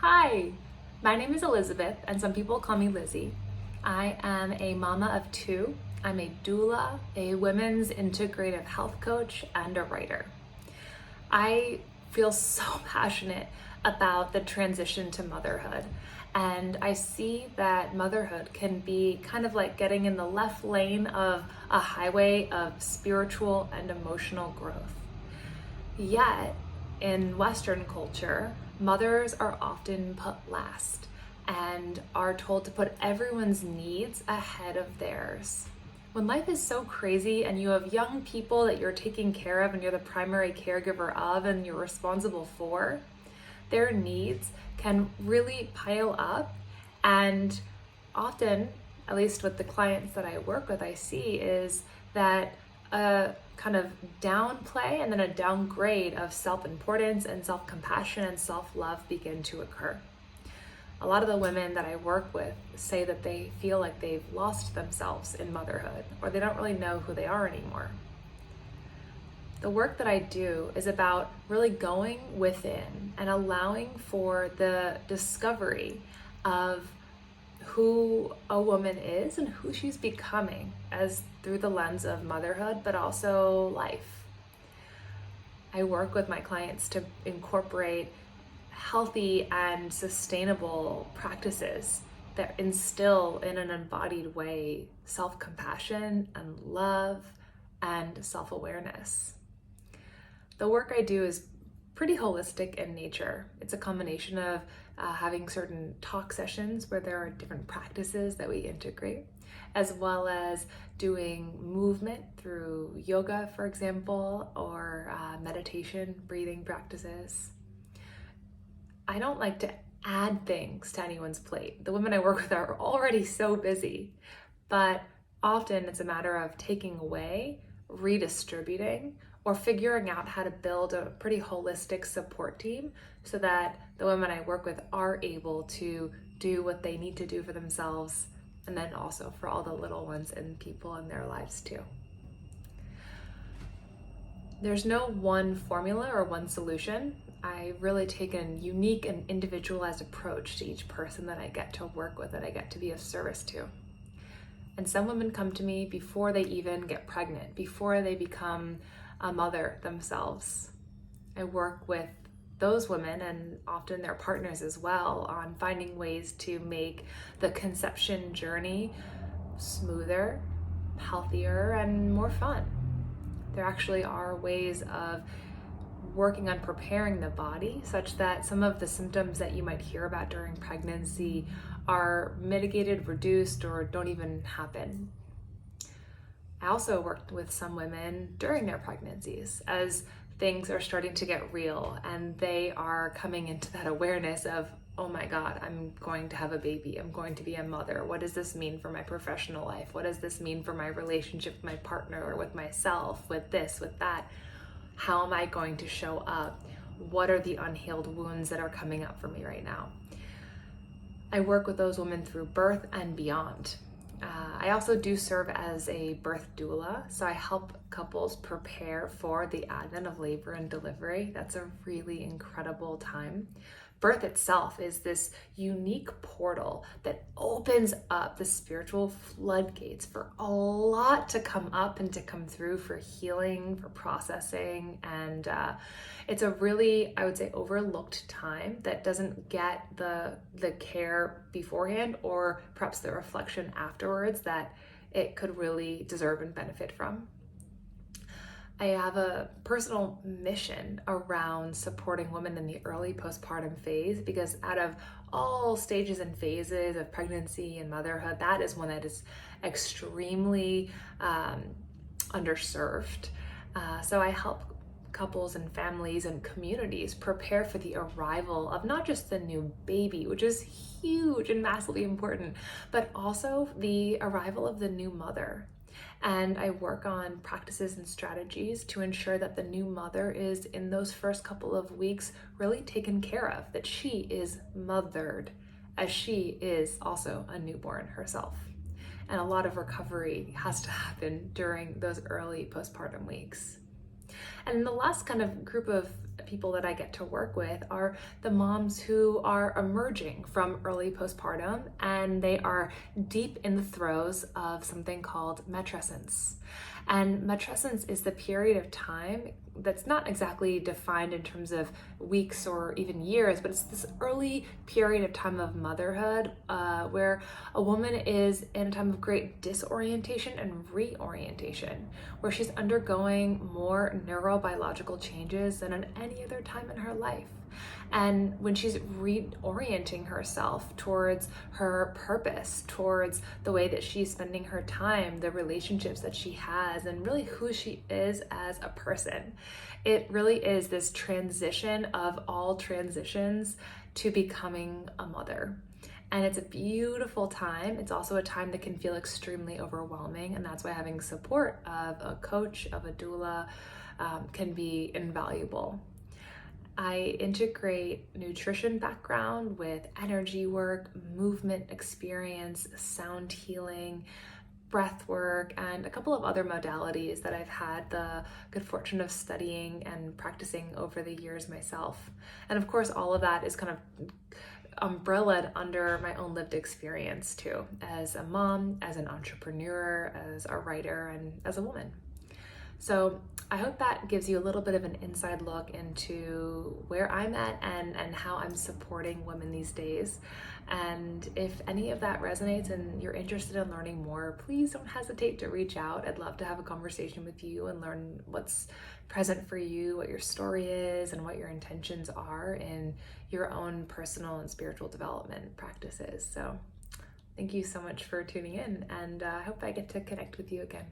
Hi, my name is Elizabeth, and some people call me Lizzy. I am a mama of two. I'm a doula, a women's integrative health coach, and a writer. I feel so passionate about the transition to motherhood, and I see that motherhood can be kind of like getting in the left lane of a highway of spiritual and emotional growth. Yet, in Western culture, mothers are often put last and are told to put everyone's needs ahead of theirs. When life is so crazy and you have young people that you're taking care of and you're the primary caregiver of and you're responsible for, their needs can really pile up. And often, at least with the clients that I work with, I see is that a kind of downplay and then a downgrade of self-importance and self-compassion and self-love begin to occur. A lot of the women that I work with say that they feel like they've lost themselves in motherhood, or they don't really know who they are anymore. The work that I do is about really going within and allowing for the discovery of who a woman is and who she's becoming as through the lens of motherhood, but also life. I work with my clients to incorporate healthy and sustainable practices that instill in an embodied way self-compassion and love and self-awareness. The work I do is pretty holistic in nature. It's a combination of having certain talk sessions where there are different practices that we integrate, as well as doing movement through yoga, for example, or meditation, breathing practices. I don't like to add things to anyone's plate. The women I work with are already so busy, but often it's a matter of taking away, redistributing, or figuring out how to build a pretty holistic support team so that the women I work with are able to do what they need to do for themselves, and then also for all the little ones and people in their lives too. There's no one formula or one solution. I really take a unique and individualized approach to each person that I get to work with, that I get to be of service to. And some women come to me before they even get pregnant, before they become a mother themselves. I work with those women and often their partners as well on finding ways to make the conception journey smoother, healthier, and more fun. There actually are ways of working on preparing the body such that some of the symptoms that you might hear about during pregnancy are mitigated, reduced, or don't even happen. I also worked with some women during their pregnancies as things are starting to get real and they are coming into that awareness of, oh my God, I'm going to have a baby. I'm going to be a mother. What does this mean for my professional life? What does this mean for my relationship with my partner or with myself, with this, with that? How am I going to show up? What are the unhealed wounds that are coming up for me right now? I work with those women through birth and beyond. I also do serve as a birth doula, so I help couples prepare for the advent of labor and delivery. That's a really incredible time. Birth itself is this unique portal that opens up the spiritual floodgates for a lot to come up and to come through for healing, for processing, and it's a really, I would say, overlooked time that doesn't get the care beforehand or perhaps the reflection afterwards that it could really deserve and benefit from. I have a personal mission around supporting women in the early postpartum phase because out of all stages and phases of pregnancy and motherhood, that is one that is extremely underserved. So I help couples and families and communities prepare for the arrival of not just the new baby, which is huge and massively important, but also the arrival of the new mother. And I work on practices and strategies to ensure that the new mother is, in those first couple of weeks, really taken care of, that she is mothered, as she is also a newborn herself. And a lot of recovery has to happen during those early postpartum weeks. And the last kind of group of people that I get to work with are the moms who are emerging from early postpartum, and they are deep in the throes of something called matrescence. And matrescence is the period of time that's not exactly defined in terms of weeks or even years, but it's this early period of time of motherhood where a woman is in a time of great disorientation and reorientation, where she's undergoing more neurobiological changes than at any other time in her life. And when she's reorienting herself towards her purpose, towards the way that she's spending her time, the relationships that she has, and really who she is as a person, it really is this transition of all transitions to becoming a mother. And it's a beautiful time. It's also a time that can feel extremely overwhelming. And that's why having support of a coach, of a doula, can be invaluable. I integrate nutrition background with energy work, movement experience, sound healing, breath work, and a couple of other modalities that I've had the good fortune of studying and practicing over the years myself. And of course, all of that is kind of umbrellaed under my own lived experience too, as a mom, as an entrepreneur, as a writer, and as a woman. So I hope that gives you a little bit of an inside look into where I'm at and how I'm supporting women these days. And if any of that resonates and you're interested in learning more, please don't hesitate to reach out. I'd love to have a conversation with you and learn what's present for you, what your story is, and what your intentions are in your own personal and spiritual development practices. So thank you so much for tuning in, and I hope I get to connect with you again.